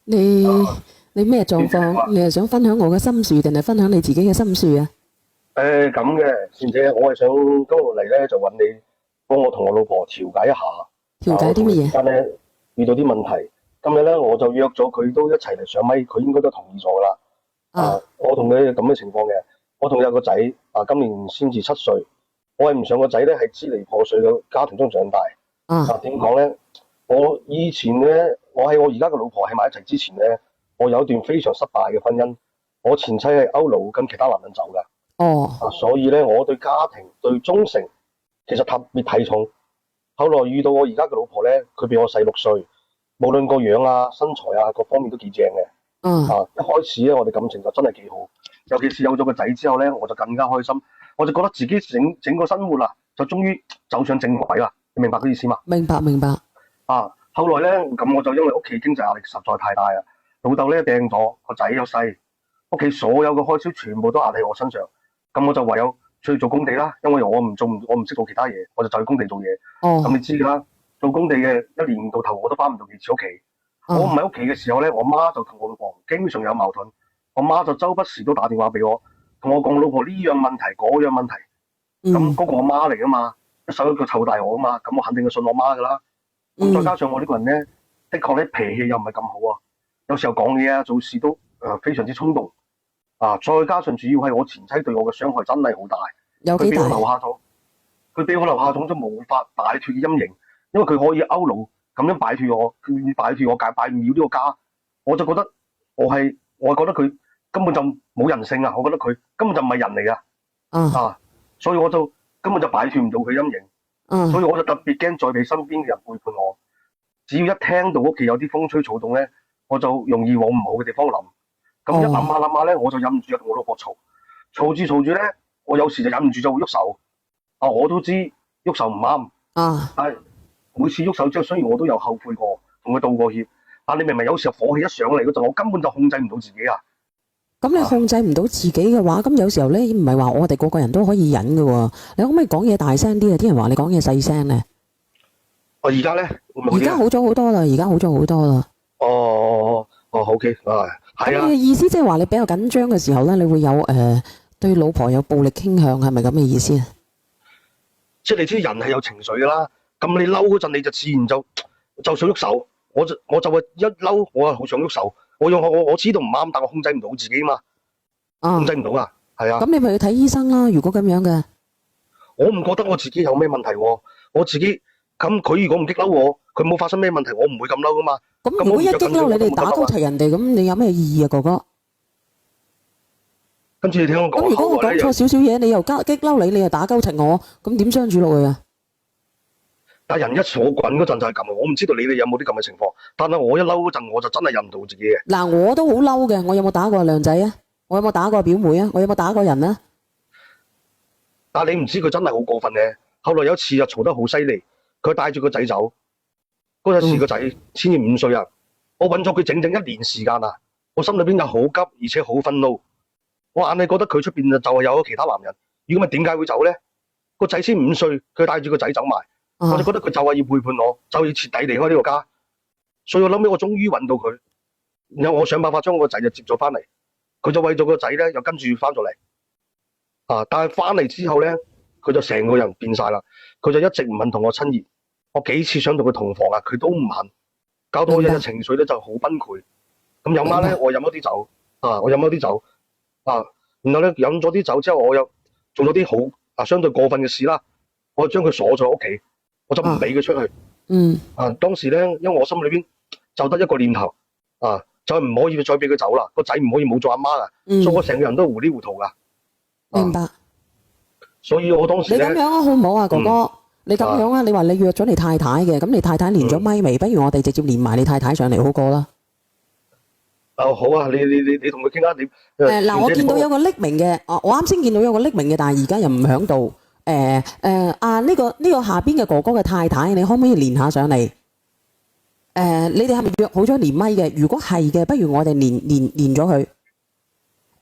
你啊，你咩狀況？善姐你話你係想分享我嘅心事，定係分享你自己嘅心事啊？咁嘅，善姐，我係想今日嚟咧就揾你幫我同我老婆調解一下。調解我同佢之啲乜嘢？間咧遇到啲問題，今日咧我就約咗佢都一齊嚟上咪，佢應該都同意咗㗎啦。啊，我同佢咁嘅情況嘅，我同佢有個仔，今年先至7歲，我係唔想個仔咧係支離破碎嘅家庭中長大。啊，點講咧？我以前咧，我喺我而家嘅老婆喺埋一齊之前咧，我有一段非常失敗嘅婚姻，我前妻係勾佬跟其他男人走㗎。哦，所以咧，我對家庭對忠誠其實特別睇重。後來遇到我而家嘅老婆咧，佢比我細6歲，無論個樣啊、身材啊各方面都幾正嘅。啊，一開始咧，我哋感情就真係幾好，尤其是有咗個仔之後咧，我就更加開心，我就覺得自己整個生活啦，就終於走上正軌啦。你明白佢意思嘛？明白明白。後來咧，咁我就因為屋企經濟壓力實在太大啦，老豆咧病咗，個仔又細，屋企所有嘅開銷全部都壓喺我身上，咁我就唯有出去做工地啦，因為我唔識做其他嘢，我就去工地做嘢。哦，咁你知㗎啦，做工地嘅一年到頭我都翻唔到幾次屋企。我唔喺屋企嘅時候咧，我媽就同我老婆經常有矛盾，我媽就周不時都打電話俾我，同我講老婆呢樣問題嗰樣問題。咁嗰個我媽嚟㗎嘛，一手一腳湊大我㗎嘛，咁我肯定係信我媽㗎啦。咁再加上我呢個人咧，的確咧脾氣又唔係咁好啊，有時候講嘢啊、做事都非常之衝動。再加上主要係我前妻對我嘅傷害真係好大，佢俾我有幾大？留下咗，佢俾我留下種都無法擺脱嘅陰影，因為佢可以勾佬咁樣擺脱我，擺唔了呢個家，我就覺得我係覺得佢根本就冇人性啊，我覺得佢根本就唔係人嚟噶。啊，所以我就根本就擺脱唔到佢陰影，所以我就特別驚再俾身邊嘅人背叛我。只要一聽到屋企有啲風吹草動咧，我就容易往唔好嘅地方諗。咁一諗下諗下咧，我就忍唔住同我老婆嘈住咧，我有時就忍唔住就會喐手。我都知喐手唔啱，啊，但係每次喐手之後，雖然我都有後悔過，同佢道過歉，但你明唔明？有時候火氣一上嚟嗰陣，我根本就控制唔到自己啊！咁你控制唔到自己嘅話，咁有時候咧唔係話我哋個個人都可以忍嘅喎。你可唔可以講嘢大聲啲啊？啲人話你講嘢細聲咧。我而家咧，而家好咗好多啦，而家好咗好多啦。OK，係啊。咁你嘅意思即係話你比較緊張嘅時候咧，你會有對老婆有暴力傾向，係咪咁嘅意思啊？即係你知人係有情緒噶啦，咁你嬲嗰陣你就自然就想喐手，我就係一嬲我係好想喐手，我知道唔啱，但我控制唔到自己嘛，控制唔到啊，係啊。咁你咪去睇醫生啦。如果咁樣嘅，我唔覺得我自己有咩問題喎，我自己咁佢如果唔激嬲我，佢冇發生咩問題，我唔會咁嬲噶嘛。咁如果一激嬲你哋打高齊人哋，咁你有咩意義啊，哥哥？跟住你聽我講，咁如果我講錯少少嘢，你又激嬲你，你又打鳩齊我，咁點相處落去啊？但係人一坐滾嗰陣就係咁，我唔知道你哋有冇啲咁嘅情況，但係我一嬲嗰陣我就真係忍唔到自己嘅。嗱，我都好嬲嘅，我有冇打過靚仔啊？我有冇打過表妹啊？我有冇打過人啊？但係你唔知佢真係好過分嘅。後來有一次就嘈得好犀利，佢帶住個仔走，嗰陣時個仔先至5歲啊，我揾咗佢整整1年時間啊，我心裏邊又好急，而且好憤怒。我硬係覺得佢出邊就係有咗其他男人，如果咪點解會走咧？個仔先5歲，佢帶住個仔走埋，我就覺得佢就係要背叛我，就要徹底離開呢個家。所以我諗起我終於揾到佢，然後我想辦法將我個仔就接咗翻嚟，佢就為咗個仔咧又跟住翻咗嚟。但係翻嚟之後咧，佢就成個人變晒啦，佢就一直唔肯同我親熱。我幾次想同佢同房啊，佢都唔肯，搞到我日日情緒咧就好崩潰。咁有晚咧，我飲咗啲酒，然後咧飲咗啲酒之後，我又做咗啲好相對過分嘅事啦，我就將佢鎖咗喺屋企，我就唔俾佢出去。當時咧，因為我心裏邊就得一個念頭，就係唔可以再俾佢走啦，個仔唔可以冇咗阿媽啊，所以我成個人都糊裡糊塗噶。明白。所以我當時你咁樣啊，好唔好啊，哥哥？你咁樣啊，你話你約咗你太太嘅，咁你太太連咗咪未？不如我哋直接連埋你太太上嚟好過啦。好啊，你同佢傾下點？嗱，我見到有個匿名嘅，我啱先見到有個匿名嘅，但係而家又唔響度。呢個下邊嘅哥哥嘅太太，你可唔可以連下上嚟？你哋係咪約好咗連咪嘅？如果係嘅，不如我哋連咗佢。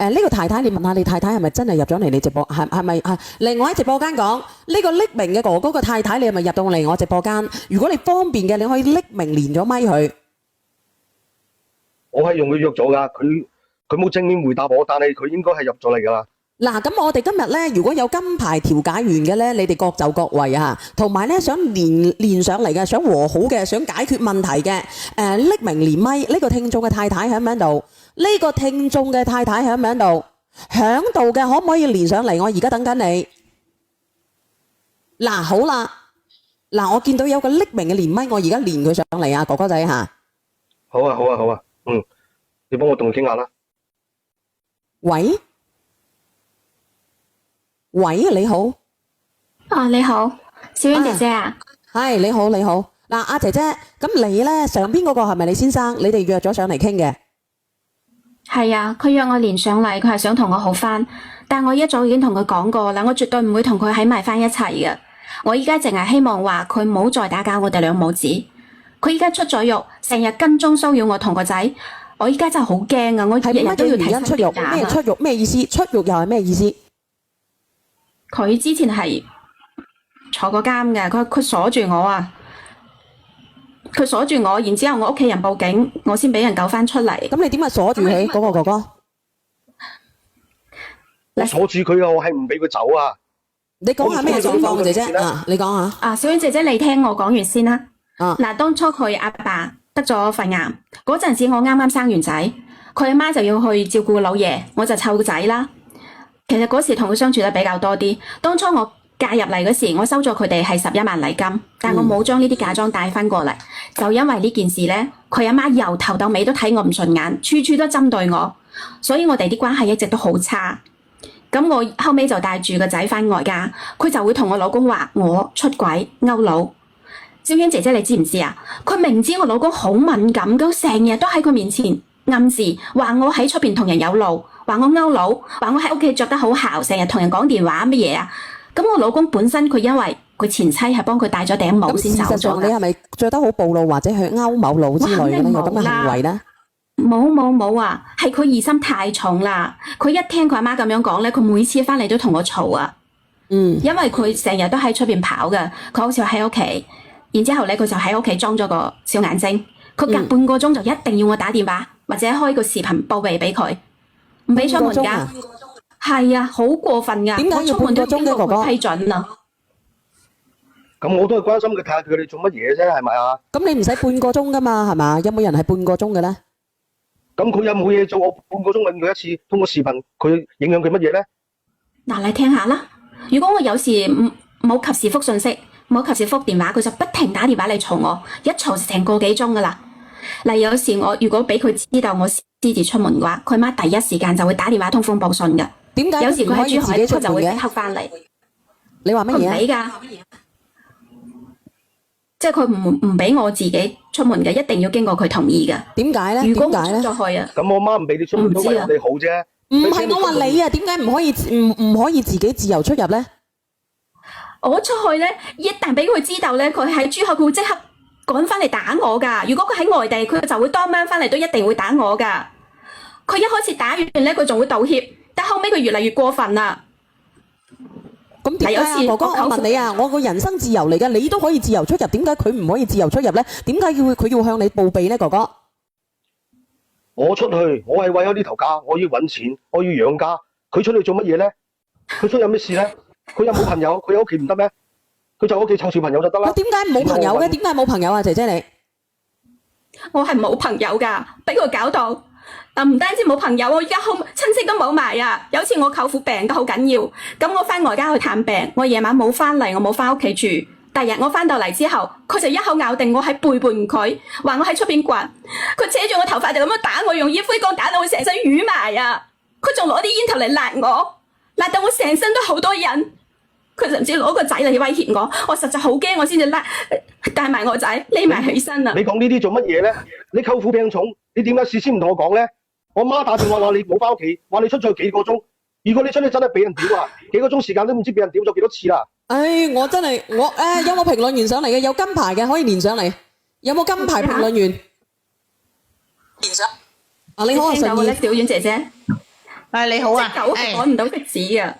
呢個太太，你問下你太太係咪真係入咗嚟你直播？係咪另外喺直播間講呢個匿名嘅哥哥嘅太太，你係咪入到嚟我直播間？如果你方便嘅，你可以匿名連咗咪佢。我係用佢約咗㗎，佢冇正面回答我，但係佢應該係入咗嚟㗎啦。嗱，咁我哋今日咧，如果有金牌調解員嘅咧，你哋各就各位啊，同埋咧想連上嚟嘅，想和好嘅，想解決問題嘅，匿名連咪呢個聽眾嘅太太喺唔喺度？呢個聽眾嘅太太喺唔喺度？響度嘅可唔可以連上嚟？我而家等緊你。嗱，好啦，嗱，我見到有個匿名嘅連咪，我而家連佢上嚟啊，哥哥仔嚇。好啊，好啊，好啊，你幫我同佢傾下啦。喂，你好。你好，小婉姐姐啊。係，你好，你好。嗱，阿姐姐，咁你咧上邊嗰個係咪你先生？你哋約咗上嚟傾嘅？係啊，佢約我連上嚟，佢係想同我好翻，但我一早已經同佢講過啦，我絕對唔會同佢喺埋翻一齊嘅。我依家淨係希望話佢唔好再打攪我哋兩母子。佢依家出咗獄，成日跟蹤騷擾我同個仔，我依家真係好驚啊！我日日都要睇出獄。咩出獄？咩意思？出獄又係咩意思？佢之前係坐過監嘅，佢鎖住我啊！佢鎖住我，然之後我屋企人報警，我先俾人救翻出嚟。咁你點解鎖住佢嗰個哥哥？我鎖住佢啊！我係唔俾佢走啊！你講下咩狀況，姐姐啊？你講下。小婉姐姐，你聽我講完先啦。嗱，當初佢阿爸得咗肺癌嗰陣時，我啱啱生完仔，佢阿媽就要去照顧老爺，我就湊仔啦。其實嗰時同佢相處得比較多啲。當初我嫁入嚟嗰時，我收咗佢哋係11萬禮金，但我冇將呢啲嫁妝帶翻過嚟，就因為呢件事呢，佢阿媽由頭到尾都睇我唔順眼，處處都針對我，所以我哋啲關係一直都好差。咁我後尾就帶住個仔翻外家，佢就會同我老公話我出軌勾佬。小婉姐姐，你知唔知啊？佢明知我老公好敏感，佢成日都喺佢面前暗示話我喺出邊同人有路，話我勾佬，話我喺屋企着得好姣，成日同人講電話乜嘢啊？咁我老公本身佢因為佢前妻係幫佢戴咗頂帽先走咗。事實上你係咪着得好暴露，或者去勾某佬之類嘅呢？有咁嘅行為呢？冇啊！係佢疑心太重啦。佢一聽佢阿媽咁樣講咧，佢每次翻嚟都同我嘈啊。因為佢成日都喺出邊跑嘅，佢好似喺屋企。然之後咧，佢就喺屋企裝咗個小眼睛，佢隔半個鐘就一定要我打電話或者開個視頻報備俾佢，唔俾出門㗎。係啊，好過分㗎！點解要半個鐘嘅哥哥批准啊？咁我都係關心佢睇下佢哋做乜嘢啫，係咪啊？咁你唔使半個鐘㗎嘛，係嘛？有冇人係半個鐘嘅咧？咁佢有冇嘢做？我半個鐘問佢一次，通過視頻，佢影響佢乜嘢咧？嗱，你聽下啦。如果我有時冇及時覆信息，冇及時覆電話，佢就不停打電話嚟嘈我，一嘈成個幾鐘噶啦。嗱，有時我如果俾佢知道我私自出門嘅話，佢媽第一時間就會打電話通風報信嘅。點解？有時佢喺珠海，佢就會即刻翻嚟。你話乜嘢？佢唔俾㗎，即係佢唔俾我自己出門嘅，一定要經過佢同意嘅。點解咧？如果我出咗去啊，咁我媽唔俾你出門都為我哋好啫。唔係我話你啊，點解唔可以自己自由出入咧？我出去咧，一旦俾佢知道咧，佢喺珠海，佢會即刻趕翻嚟打我噶。如果佢喺外地，佢就會當晚翻嚟都一定會打我噶。佢一開始打完咧，佢仲會道歉，但後尾佢越嚟越過分啦。咁點解啊，哥哥？我問你啊，我個人身自由嚟嘅，你都可以自由出入，點解佢唔可以自由出入咧？點解佢要向你報備咧，哥哥？我出去，我係為咗呢頭家，我要揾錢，我要養家。佢出去做乜嘢咧？佢出去有咩事咧？佢有冇朋友？佢喺屋企唔得咩？佢就喺屋企湊小朋友就得啦。點解冇朋友嘅？點解冇朋友啊，姐姐你？我係冇朋友㗎，俾佢搞到。唔單止冇朋友，我而家親戚都冇埋啊！有次我舅父病得好緊要，咁我翻外家去探病，我夜晚冇翻嚟，我冇翻屋企住。第日我翻到嚟之後，佢就一口咬定我係背叛佢，話我喺出邊滾。佢扯住我頭髮就咁樣打我，用煙灰缸打到我成身瘀埋啊！佢仲攞啲煙頭嚟辣我，辣到我成身都好多印。佢甚至攞個仔嚟威脅我，我實在好驚，我先至帶埋我仔匿埋起身啊！你講呢啲做乜嘢咧？你舅父病重，你點解事先唔同我講咧？我媽打電話話你冇翻屋企，話你出咗幾個鐘。如果你出去真係俾人屌啊，幾個鐘時間都唔知俾人屌咗幾多次啦！我真係有冇評論員上嚟嘅？有金牌嘅可以連上嚟。有冇金牌評論員？連上。你好啊，順義。小婉姐姐。你好啊。隻狗係趕唔到的士嘅。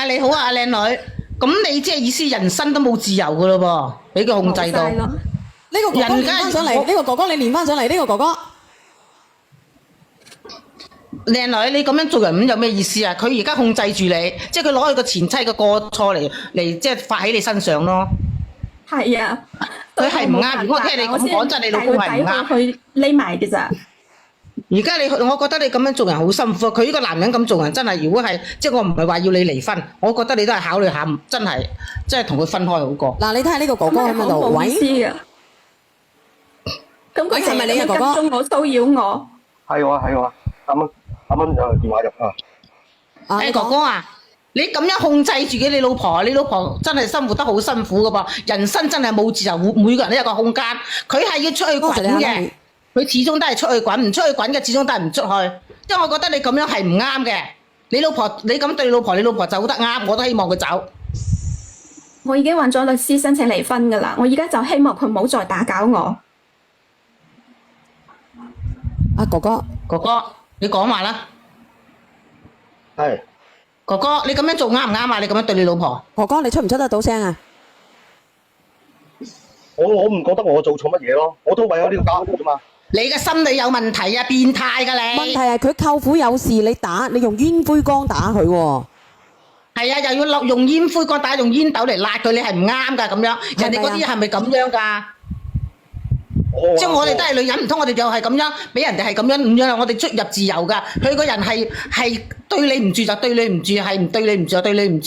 你好啊，靚女。咁你即係意思人生都冇自由噶咯噃，俾佢控制到。呢個哥哥連翻上嚟，呢個哥哥你連翻上嚟，呢個哥哥。靚女，你咁樣做人咁有咩意思啊？佢而家控制住你，即係佢攞佢個前妻嘅過錯嚟即係發喺你身上咯。係啊，佢係唔啱。如果我聽你咁講，真係你老公係唔啱。去匿埋嘅咋？而家我覺得你咁樣做人好辛苦啊！佢呢個男人咁做人真係，如果係即係我唔係話要你離婚，我覺得你都係考慮下，真係即係同佢分開好過。嗱，你睇下呢個哥哥喺邊度？喂，咁佢係咪你啊哥哥？跟蹤我騷擾我。係我啊，啱啱有電話入啊。哥哥啊，你咁樣控制住你老婆，你老婆真係生活得好辛苦噶噃，人生真係冇自由，每個人都有個空間，佢係要出去滾嘅。佢始終都係出去滾，唔出去滾嘅始終都係唔出去。即係我覺得你咁樣係唔啱嘅。你老婆你咁對你老婆，你老婆走得啱，我都希望佢走。我已經揾咗律師申請離婚㗎啦，我而家就希望佢唔好再打攪我。阿哥哥，你講話啦。係。哥哥，你咁樣做啱唔啱啊？你咁樣對你老婆？哥哥，你出唔出得到聲啊？我唔覺得我做錯乜嘢咯，我都為咗呢個家庭啫嘛。你嘅心理有問題啊，變態㗎你！問題係佢舅父有事，你用煙灰缸打佢喎。係啊，又要用煙灰缸打，用煙斗嚟辣佢，你係唔啱㗎咁樣。人哋嗰啲係咪咁樣㗎？即係我哋都係女人，唔通我哋又係咁樣，俾人哋係咁樣咁樣，我哋出入自由㗎。佢個人係對你唔住就對你唔住，係唔對你唔住就對你唔住。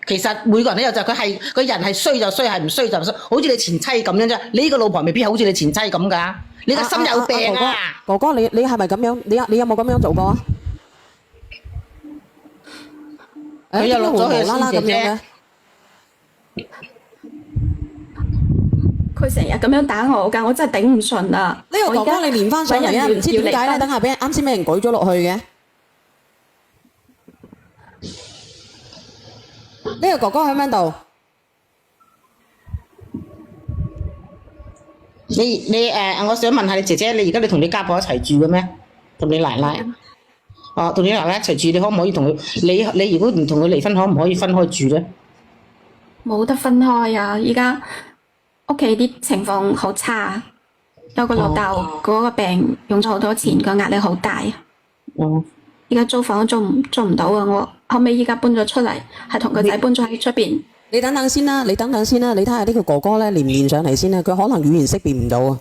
其實每個人都有就佢係個人係衰就衰，係唔衰就唔衰。好似你前妻咁樣啫，你呢個老婆未必好似你前妻咁㗎。你個心有病啊！哥哥，你係咪咁樣？你有冇咁樣做過啊？佢又落咗去無啦啦咁樣。佢成日咁樣打我㗎，我真係頂唔順啊！呢個哥哥你連翻上嚟啊！唔知點解咧？等下啱先俾人舉咗落去嘅。呢個哥哥喺邊度？我想問下你姐姐，你而家同你家婆一齊住嘅咩？同你奶奶？哦，同你奶奶一齊住，你可唔可以同佢？你如果唔同佢離婚，可唔可以分開住咧？冇得分開啊！而家屋企啲情況好差，有個老豆嗰個病用咗好多錢，個壓力好大。而家租房都租唔到啊！我後尾而家搬咗出嚟，係同個仔搬咗喺出邊。你等等先啦，你睇下呢個哥哥咧連唔連上嚟先啦，佢可能語言識別唔到啊，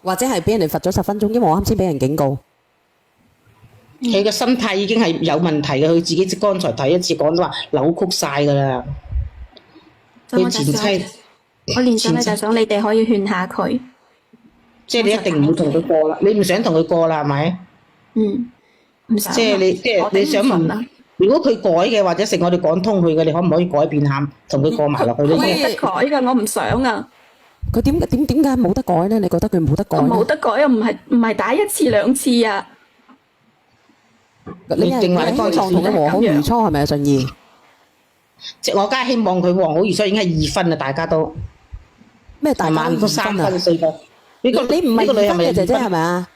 或者係俾人哋罰咗10分鐘，因為我啱先俾人警告。佢個心態已經係有問題嘅，佢自己剛才睇一次講都話扭曲晒㗎啦。佢前妻，我連上嚟就想你哋可以勸下佢。即係你一定唔會同佢過啦，你唔想同佢過啦係咪？唔想。即係你想問，如果佢改嘅或者成我哋講通佢嘅，你可唔可以改變下，同佢過埋落去咧？冇得改㗎，我唔想啊。佢點解冇得改咧？你覺得佢冇得改？冇得改啊！唔係打1次2次啊！你希望同佢和好如初係咪啊？順義，即我梗係希望佢和好如初，已經係2分啦，大家都咩大家都3分4分。你唔係2分嘅姐姐係咪啊？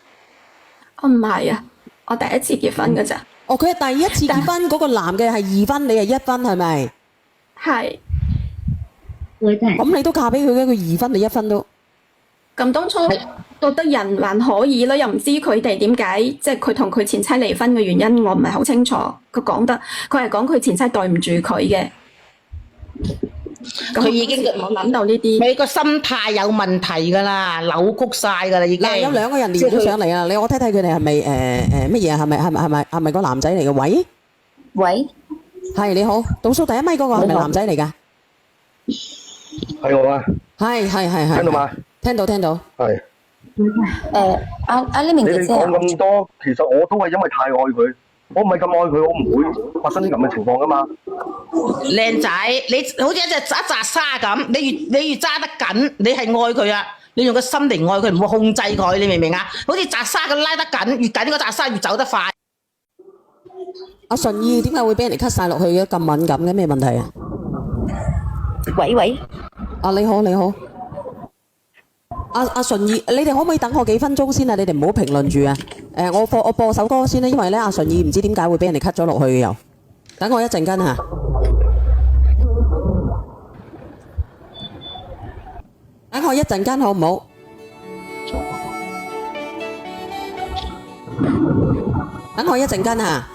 我唔係啊，我第一次結婚㗎咋。哦，佢係第一次結婚，嗰個男嘅係2分，你係1分係咪？係。咁你都嫁俾佢嘅，佢2分你1分都。咁當初覺得人還可以啦，又唔知佢哋點解，即係佢同佢前妻離婚嘅原因，我唔係好清楚。佢係講佢前妻對唔住佢嘅。佢已經冇諗到呢啲。佢個心態有問題㗎啦，扭曲晒㗎啦已經。嗱，有2個人連咗上嚟啊！我睇睇佢哋係咪乜嘢啊？係咪個男仔嚟嘅？喂，係你好，倒數第1咪嗰個係咪男仔嚟㗎？係我啊。係。聽到嗎？聽到。係。呢名姐姐，你哋講咁多，其實我都係因為太愛佢，我唔係咁愛佢，我唔會發生啲咁嘅情況㗎嘛。靚仔，你好似一紮沙咁，你越揸得緊，你係愛佢啊！你用個心嚟愛佢，唔會控制佢，你明唔明啊？好似紮沙咁拉得緊，越緊嗰紮沙越走得快。阿順義點解會俾人哋 cut 晒落去嘅？咁敏感嘅咩問題啊？喂，你好。阿順義，你哋可唔可以等我幾分鐘先啊？你哋唔好評論住啊！我播首歌先啦，因為咧阿順義唔知點解會俾人哋 cut 咗落去嘅又。等我一陣間嚇。等我一陣間好唔好？等我一陣間啊。